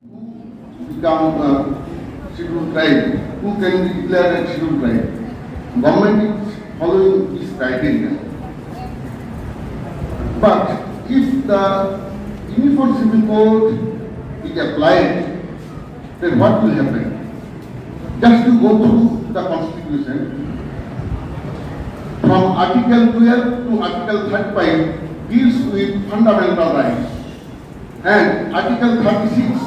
Who become scheduled tribe? Who can be declared as scheduled tribe? Government is following this criteria. But if the Uniform Civil Code is applied, then what will happen? Just to go through the Constitution, from Article 12 to Article 35 deals with fundamental rights, and Article 36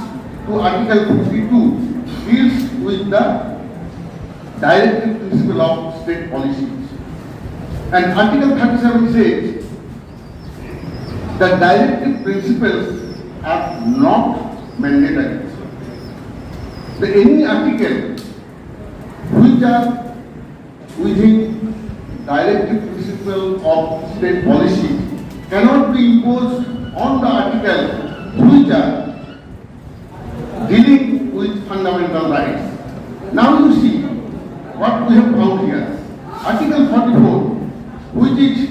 to Article 52 deals with the directive principle of state policies. And Article 37 says that directive principles are not mandatory. Any article which are within directive principle of state policy cannot be imposed on the article which are dealing with fundamental rights. Now you see what we have found here. Article 44, which is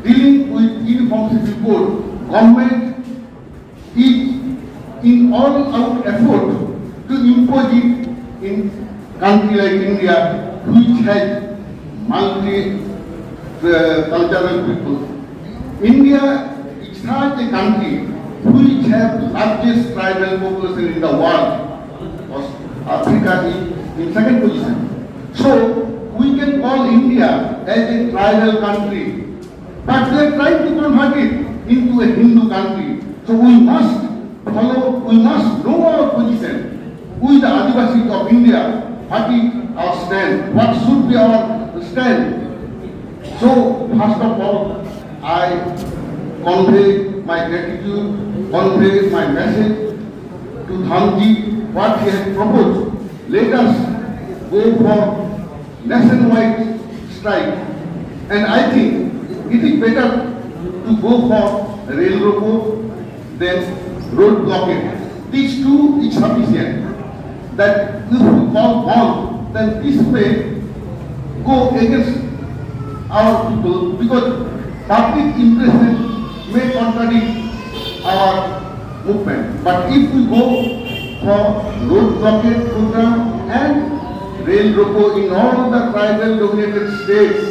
dealing with Uniform Civil Code, government is in all-out effort to impose it in country like India, which has multi-cultural people. India is such a country which has the largest tribal population in the world. Africa is in second position. So we can call India as a tribal country, but they are trying to convert it into a Hindu country. So we must follow, we must know our position. Who is the Adivasis of India? What is our stand? What should be our stand? So, first of all, I convey my gratitude, convey my message to Dhanji, what he has proposed. Let us go for nationwide strike. And I think it is better to go for rail ropo than road blockade. These two is sufficient. That if we call on, then this may go against our people, because public impression may contradict our movement. But if we go for road blockade program and rail ropo in all the tribal dominated states,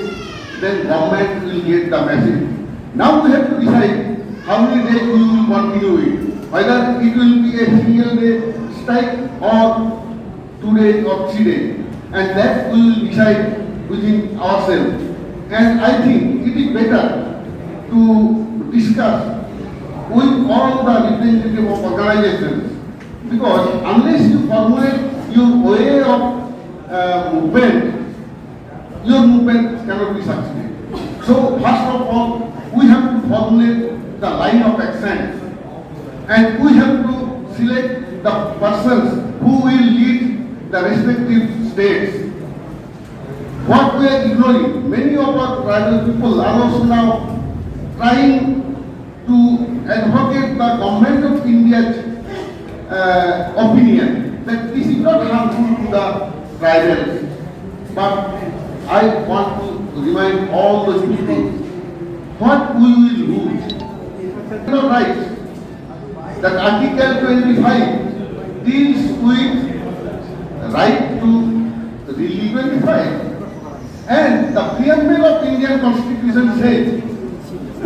then government will get the message. Now we have to decide how many days we will continue it. Whether it will be a single day strike or 2 days or 3 days, and that we will decide within ourselves. And I think it is better to discuss with all the representatives of organizations, because unless you formulate your way of movement, your movement cannot be succeeded. So first of all, we have to formulate the line of action, and we have to select the persons who will lead the respective states. What we are ignoring, many of our tribal people are also now trying to advocate the government of India's opinion that this is not harmful to the tribals. But I want to remind all those people what we will lose. You are right that Article 25 deals with right to relieve and define. And the preamble of Indian Constitution says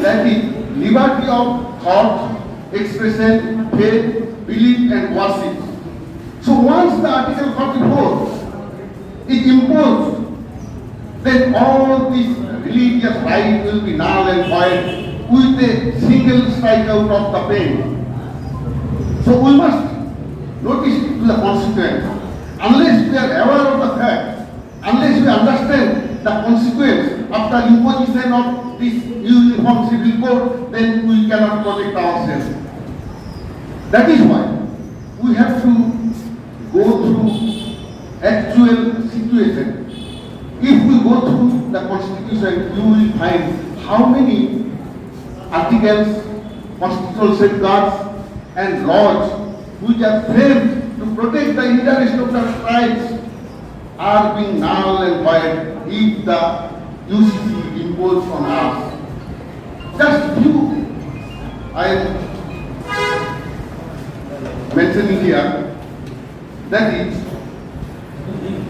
that is liberty of thought, expression, faith, belief and worship. So once the Article 44 is imposed, then all these religious rights will be null and void with a single strike out of the pen. So we must notice to the consequence. Unless we are aware of the fact, unless we understand the consequence of the imposition of this Uniform Civil Code, then we cannot protect ourselves. That is why we have to go through actual situation. If we go through the Constitution, you will find how many articles, constitutional safeguards and laws which are framed to protect the interest of the tribes are being null and void if the UCC imposed on us. Just few I am mentioning. mentioning here, that is,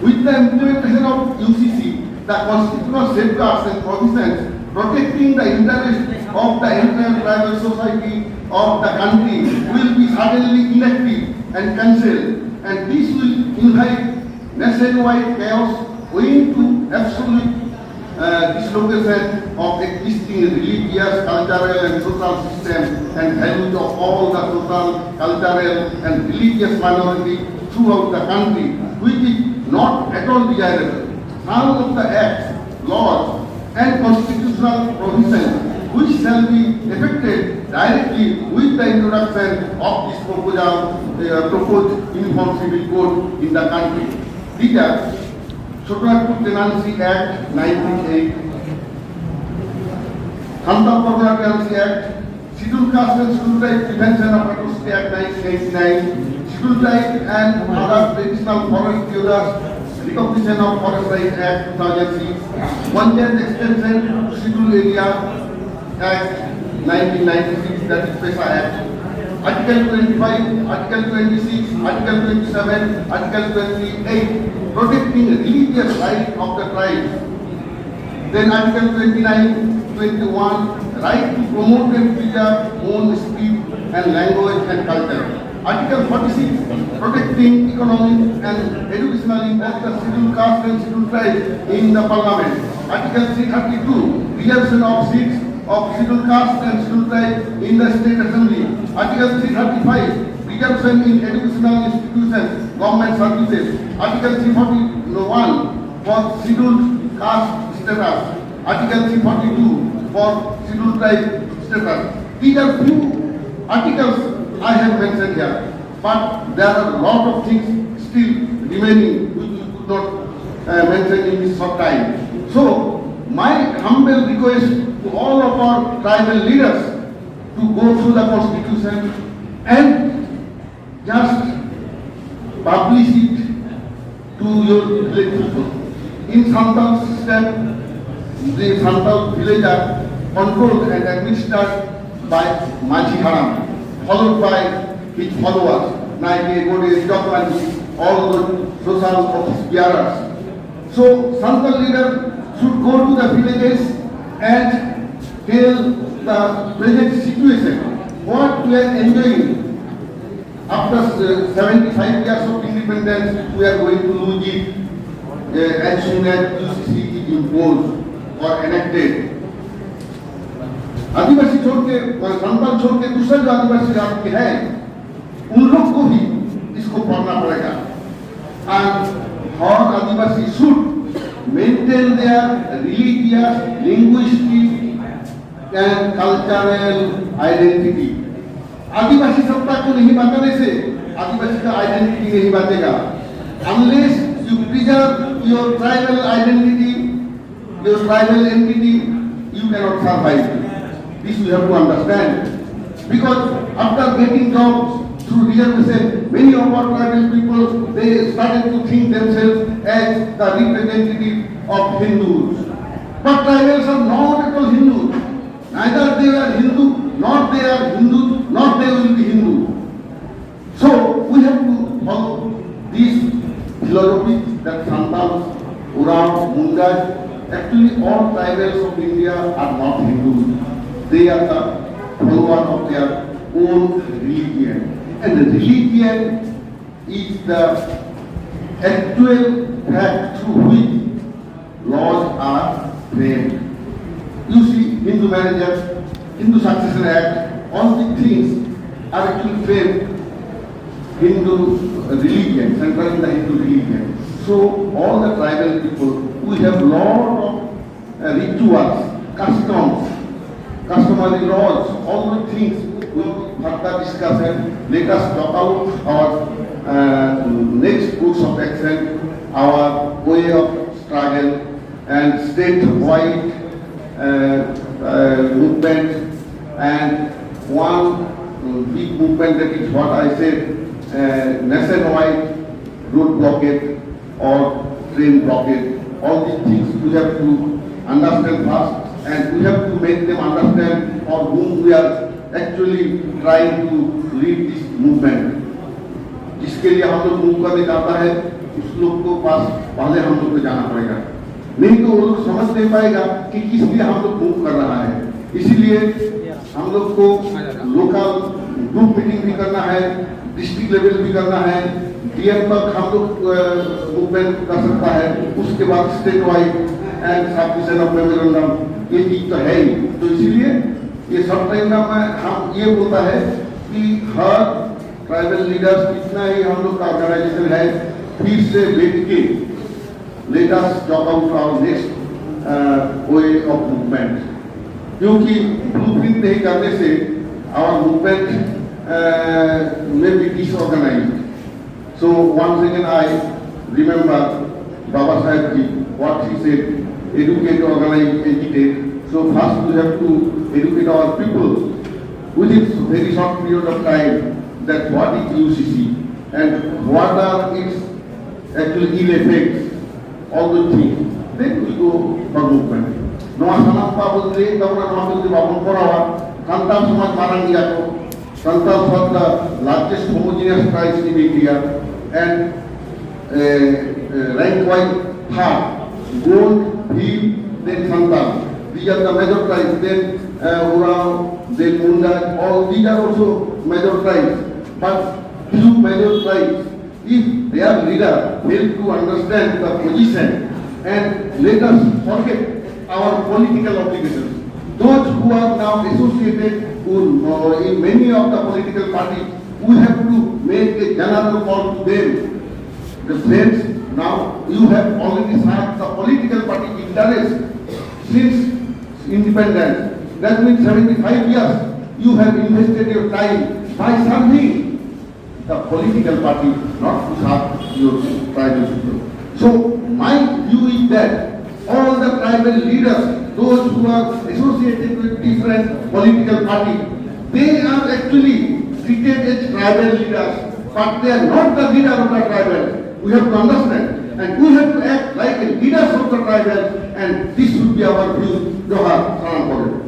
with the implementation of UCC, the constitutional safeguards and provisions protecting the interests of the entire tribal society of the country will be suddenly inactive and cancelled, and this will invite nationwide chaos owing to absolute dislocation of existing religious, cultural and social system and values of all the social, cultural and religious minority throughout the country, which is not at all desirable. Some of the acts, laws and constitutional provisions which shall be effected directly with the introduction of this proposed Uniform Civil Code in the country. These are Subodh Tenancy Act 1980, Hansda Tenancy Act, Scheduled Caste and Scheduled Tribe Prevention of Atrocity Act 1989, Scheduled Tribe and Other Traditional Forest Users Recognition of Forest Rights Act 2006, One-Child Extension to Scheduled Area Act 1996, that is PESA Act, Article 25, Article 26, Article 27, Article 28, protecting religious rights of the tribes. Then Article 29, 21, right to promote and preserve own speech and language and culture. Article 46, protecting economic and educational impact of scheduled caste and scheduled tribes in the parliament. Article 332, reservation of seats of scheduled caste and scheduled tribes in the state assembly. Article 335, reservation in educational institutions, government services. Article 341 for scheduled caste status. Article 342 for scheduled tribe status. These are few articles I have mentioned here, but there are a lot of things still remaining which we could not mention in this short time. So, my humble request to all of our tribal leaders to go through the constitution and just publish it to your village people. In Santal system, the Santal village are controlled and administered by Maji Haram, followed by his followers, Naike, Gode, Jokwani, all the social office bearers. So, Santal leader should go to the villages and tell the present situation, what we are enjoying. After 75 years of independence, we are going to lose it as soon as UCC is imposed or enacted. आदिवासी छोड़ के संताल छोड़ के दूसरे जो आदिवासी राज्य के हैं उन लोग को भी इसको पढ़ना पड़ेगा and all Adivasi should maintain their religious, linguistic and cultural identity. आदिवासी सत्ता को नहीं बचाने से आदिवासी का आइडेंटिटी नहीं बचेगा. Unless you preserve your tribal identity, your tribal entity, you cannot survive. This you have to understand. Because after getting jobs through reservation, many of our tribal people, they started to think themselves as the representative of Hindus. But tribals are not at all Hindus. Neither they are Hindu, nor they are Hindus, nor they will be Hindu. So we have to follow these philosophies that Santals, Uram, Mungas, actually all tribals of India are not Hindus. They are the followers of their own religion. And the religion is the actual fact through which laws are framed. You see, Hindu Marriage, Hindu Succession Act, all these things are actually framed Hindu religion, central in the Hindu religion. So all the tribal people, we have lot of rituals, customs, customary laws, all the things will be further discussed. Let us talk out our next course of action, our way of struggle and state-wide movement, and one big movement, that is what I said, nationwide road blockade or train blockade. All these things we have to understand first, and we have to make them understand for whom we are actually trying to lead this movement. जिसके लिए हम लोग move करने जाता है उस लोग को पास पहले हम लोग को जाना पड़ेगा, नहीं तो वो लोग समझ नहीं पाएगा कि किस लिए हम लोग मूव कर रहा है। इसीलिए हम लोग को लोकल ग्रुप मीटिंग भी करना है, डिस्ट्रिक्ट लेवल भी करना है, डीएम तक हम लोग मूवमेंट कर सकता है, उसके बाद state wide and submission of memorandum, ये चीज तो है ही। तो इसीलिए ये सब टाइम में हम ये बोलता है कि हर ट्राइबल लीडर्स कितना ही हम लोग का ऑर्गेनाइजेशन है, फिर से बैठ के let us talk out our next way of movement, क्योंकि ब्लूप्रिंट नहीं करने से आवर मूवमेंट में be disorganised. So once again I remember Baba Saheb ji, what he said, educate, organize, agitate. So first we have to educate our people within very short period of time that what is UCC and what are its actual ill effects, all those things. Then we go for movement. Noa sanam pa bolte tamra noa bolte babon korawa Santal Samaj Marangia ko. Santal was the largest homogeneous tribes in India and rank-wise third, Gold, Bhil, then Santal. These are the major tribes. Then Urao, then Munda, all these are also major tribes. But few major tribes, if their leader fails to understand the position and let us forget our political obligations. Those who are now associated in many of the political parties, we have to make a general call to them. The friends, now you have already served the political party interest since independence. That means 75 years you have invested your time by serving the political party, not to serve your tribal people. So my view is that all the tribal leaders, those who are associated with different political parties, they are actually treated as tribal leaders, but they are not the leader of the tribal. We have to understand, and we have to act like a leaders of the tribal, and this should be our view. Johar, salam.